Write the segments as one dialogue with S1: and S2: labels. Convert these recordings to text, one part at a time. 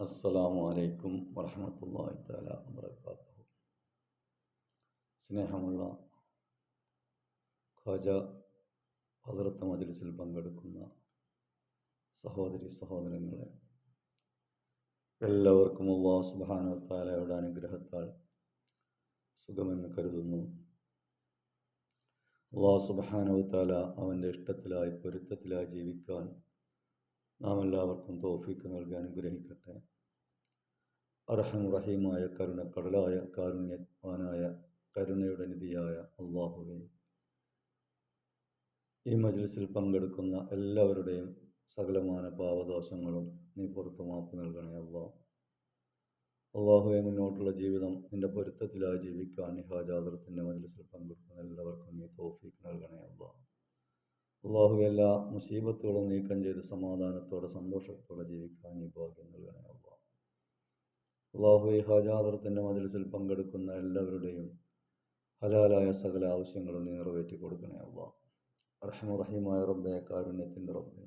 S1: അസ്സലാമു അലൈക്കും വറഹ്മത്തുള്ളാഹി തആല വബറകാതുഹു. സ്നേഹമുള്ള ഖാജ ഹദ്റത്ത് മജ്ലിസിൽ പങ്കെടുക്കുന്ന സഹോദരി സഹോദരങ്ങളെ, എല്ലാവർക്കും അല്ലാഹു സുബ്ഹാനഹു വ തആലയുടെ അനുഗ്രഹത്താൽ സുഖമെന്ന് കരുതുന്നു. അല്ലാഹു സുബ്ഹാനഹു വ തആല അവൻ്റെ ഇഷ്ടത്തിലായി പൊരുത്തത്തിലായി ജീവിക്കാൻ നാം എല്ലാവർക്കും തൗഫീഖ് നൽകി അനുഗ്രഹിക്കട്ടെ. റഹീമായ കരുണക്കടലായ കാരുണ്യവാനായ കരുണയുടെ നിധിയായ അല്ലാഹുവേ, ഈ മജ്ലിസിൽ പങ്കെടുക്കുന്ന എല്ലാവരുടെയും സകലമാന പാവദോഷങ്ങളും നീ പുറത്തു മാപ്പ് നൽകണേ അല്ലാഹുവേ. മുന്നോട്ടുള്ള ജീവിതം നിന്റെ പൊരുത്തത്തിലായി ജീവിക്കാൻ ഹാജാദറത്തിൻ്റെ മജ്ലിസിൽ പങ്കെടുക്കുന്ന എല്ലാവർക്കും നീ തൗഫീഖ് നൽകണേ അല്ലാഹുവേ. എല്ലാ മുസീബത്തുകളും നീക്കം ചെയ്ത് സമാധാനത്തോടെ സന്തോഷത്തോടെ ജീവിക്കാൻ നീ ഭാഗ്യം നൽകണേ അല്ലാഹുവേ. ഹാജാദറത്തിൻ്റെ മജ്ലിസിൽ പങ്കെടുക്കുന്ന എല്ലാവരുടെയും ഹലാലായ സകല ആവശ്യങ്ങളും നീ നിറവേറ്റി കൊടുക്കണേ റഹീമായ റബ്ബേ, കാരുണ്യത്തിൻ്റെ റബ്ബേ,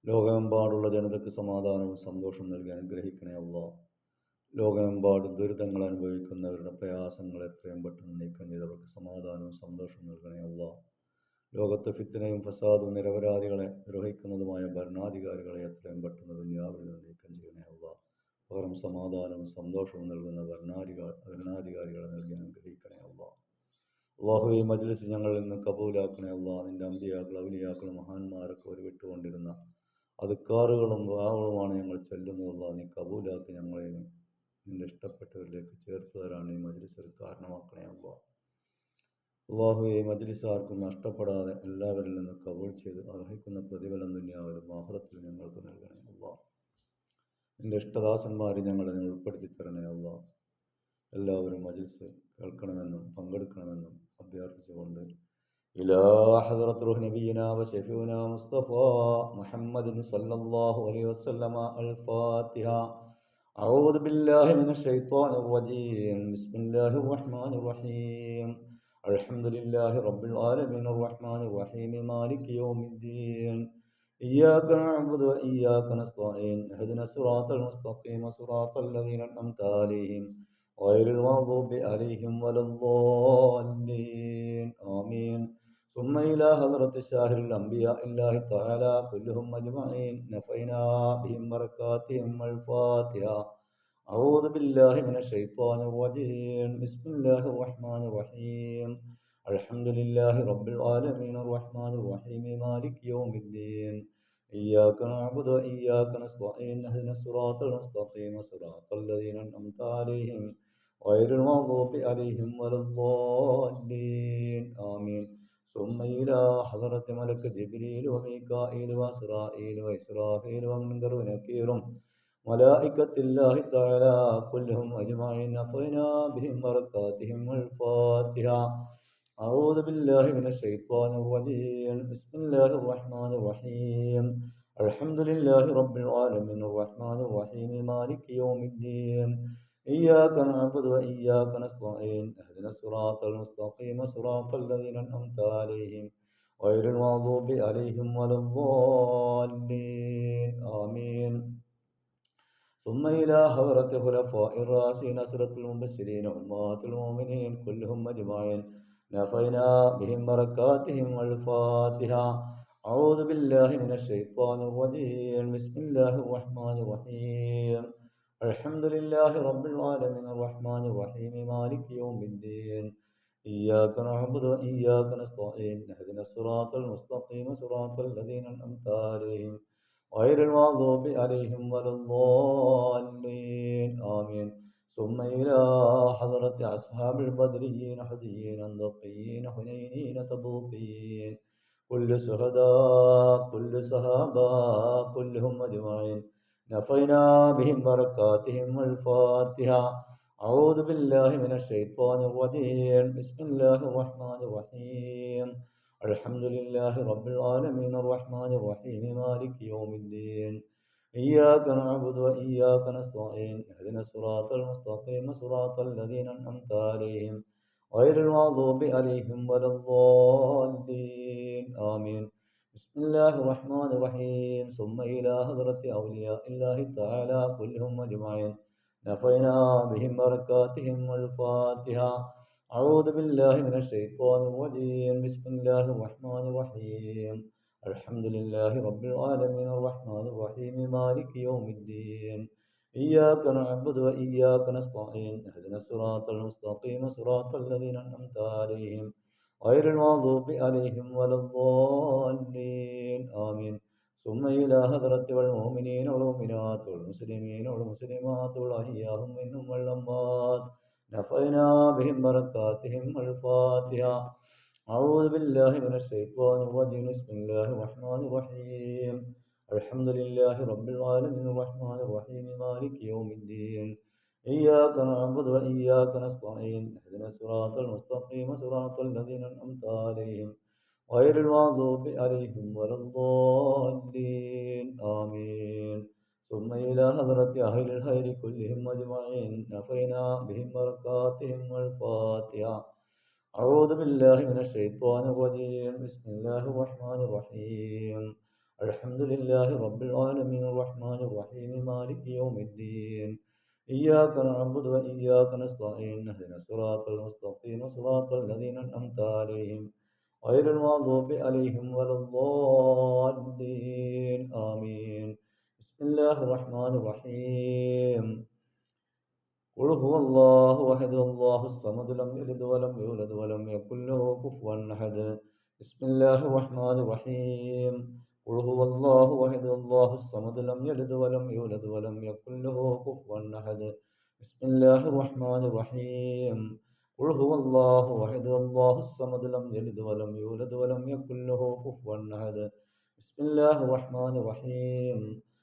S1: ലോകമെമ്പാടുള്ള ജനതയ്ക്ക് സമാധാനവും സന്തോഷം നൽകി അനുഗ്രഹിക്കണേ ലോകമെമ്പാടും ദുരിതങ്ങൾ അനുഭവിക്കുന്നവരുടെ പ്രയാസങ്ങൾ എത്രയും പെട്ടെന്ന് നീക്കം ചെയ്തവർക്ക് സമാധാനവും സന്തോഷം നൽകണേ ലോകത്ത് ഫിത്നയും ഫസാദും നിരപരാധികളെ നിർവഹിക്കുന്നതുമായ ഭരണാധികാരികളെ എത്രയും പെട്ടെന്ന് ദുനിയാവിൽ നിന്ന് നീക്കം ചെയ്യണേ പകരം സമാധാനവും സന്തോഷവും നൽകുന്ന ഭരണാധികാരികളെ നൽകി അനുഗ്രഹിക്കണേ അല്ലാഹുവേ. ഈ മജ്ലിസ് ഞങ്ങളിൽ നിന്ന് കബൂലാക്കണേ നിന്റെ അമ്പിയാക്കൾ ഔലിയാക്കൾ മഹാന്മാരൊക്കെ ഒരു വിട്ടുകൊണ്ടിരുന്ന അദ്കാറുകളും ദുആകളുമാണ് ഞങ്ങൾ ചൊല്ലുന്നത്. നീ കബൂലാക്കി ഞങ്ങളെ നിന്റെ ഇഷ്ടപ്പെട്ടവരിലേക്ക് ചേർത്ത് തരാണ് ഈ മജ്ലിസ് ഒരു കാരണമാക്കണേ അല്ലാഹുവേ. ഈ മജ്ലിസ് ആർക്കും നഷ്ടപ്പെടാതെ എല്ലാവരിൽ നിന്ന് കബൂൽ ചെയ്ത് അർഹിക്കുന്ന പ്രതിഫലം ദുനിയാവിലും ആഖിറത്തിലും ഞങ്ങൾക്ക് നൽകണേ നിന്റെ ഇഷ്ടദാസന്മാരെ ഞങ്ങളെ ഉൾപ്പെടുത്തി തരണേ എല്ലാവരും മജ്ലിസ് കേൾക്കണമെന്നും പങ്കെടുക്കണമെന്നും അഭ്യർത്ഥിച്ചുകൊണ്ട് ഇലാ ഹദ്റത്ത് റൂഹ് നബിയിനാ വ ശഫീഉനാ മുസ്തഫ മുഹമ്മദിൻ സല്ലല്ലാഹു അലൈഹി വസല്ലമ അൽ ഫാത്തിഹ. അഊദു ബില്ലാഹി മിനശ് ശൈത്വാനിർ റജീം. ബിസ്മില്ലാഹിർ റഹ്മാനിർ റഹീം. അൽഹംദുലില്ലാഹി റബ്ബിൽ ആലമീൻ അർറഹ്മാനിർ റഹീം മാലികി യൗമിദ്ദീൻ. إياك نعبد وإياك نستعين اهدنا الصراط المستقيم صراط الذين أنعمت عليهم غير المغضوب عليهم ولا الضالين آمين. ثم إلى حضرة شاهر الأنبياء الله تعالى كلهم أجمعين نفعنا بهم بركاتهم الفاتحة. أعوذ بالله من الشيطان الرجيم. بسم الله الرحمن الرحيم. الحمد لله رب العالمين الرحمن الرحيم مالك يوم الدين. إياك نعبد وإياك نستعين اهدنا الصراط المستقيم صراط الذين أنعمت عليهم غير المغضوب عليهم ولا الضالين آمين. ثم إلى حضرة ملك جبريل وميكائيل وإسرائيل وإسرافيل ومنذر ونكير ملائكة الله تعالى كلهم أجمعين نفعنا بهم بركاتهم الفاتحة. أعوذ بالله من الشيطان الرجيم. بسم الله الرحمن الرحيم. الحمد لله رب العالمين الرحمن الرحيم مالك يوم الدين. إياك نعبد وإياك نستعين اهدنا الصراط المستقيم صراط الذين أنعمت عليهم غير المغضوب عليهم ولا الضالين آمين. ثم إلى حضرة خلفاء الراشدين عشرة المبشرين أمهات المؤمنين كلهم أجمعين نفعنا بهم بركاتهم الفاتحة. أعوذ بالله من الشيطان الرجيم. بسم الله الرحمن الرحيم. الحمد لله رب العالمين الرحمن الرحيم مالك يوم الدين. إياك نعبد وإياك نستعين اهدنا الصراط المستقيم صراط الذين أنعمت عليهم غير المغضوب عليهم ولا الضالين آمين. ثم إلى حضرة أصحاب البدريين حديين أندقيين حنينين تبوقيين كل شهداء كل صحابة كلهم أجمعين نفعنا بهم بركاتهم الفاتحة. أعوذ بالله من الشيطان الرجيم. بسم الله الرحمن الرحيم. الحمد لله رب العالمين الرحمن الرحيم مالك يوم الدين. إياك نعبد وإياك نستعين اهدنا الصراط المستقيم صراط الذين أنعمت عليهم غير المغضوب عليهم ولا الضالين آمين. بسم الله الرحمن الرحيم ثم إلى حضرة أولياء الله تعالى كلهم أجمعين نفينا بهم بركاتهم الفاتحة. أعوذ بالله من الشيطان الرجيم. بسم الله الرحمن الرحيم. الحمد لله رب العالمين الرحمن الرحيم مالك يوم الدين. إياك نعبد وإياك نستعين اهدنا الصراط المستقيم صراط الذين أنعمت عليهم غير المغضوب عليهم ولا الضالين آمين. ثم إلى حضرة والمؤمنين والمؤمنات والمسلمين والمسلمات والأحياء منهم والأموات نفعنا بهم بركاتهم الفاتحة. أعوذ بالله من الشيطان الرجيم. بسم الله الرحمن الرحيم. الحمد لله رب العالمين الرحمن الرحيم مالك يوم الدين. إياك نعبد وإياك نستعين اهدنا الصراط المستقيم صراط الذين أنعمت عليهم غير المغضوب عليهم ولا الضالين آمين. ثم إلى حضرة أهل الخير كلهم أجمعين نفينا بهم بركاتهم الفاتحة. أعوذ بالله من الشيطان الرجيم. بسم الله الرحمن الرحيم. الحمد لله رب العالمين الرحمن الرحيم مالك يوم الدين. إياك نعبد وإياك نستعين اهدنا الصراط المستقيم صراط الذين أنعمت عليهم غير المغضوب عليهم ولا الضالين آمين. بسم الله الرحمن الرحيم. قل هو الله أحد الله الصمد لم يلد ولم يولد ولم يكن له كفوا أحد. بسم الله الرحمن الرحيم. قل هو الله أحد الله الصمد لم يلد ولم يولد ولم يكن له كفوا أحد. بسم الله الرحمن الرحيم. قل هو الله أحد الله الصمد لم يلد ولم يولد ولم يكن له كفوا أحد. بسم الله الرحمن الرحيم.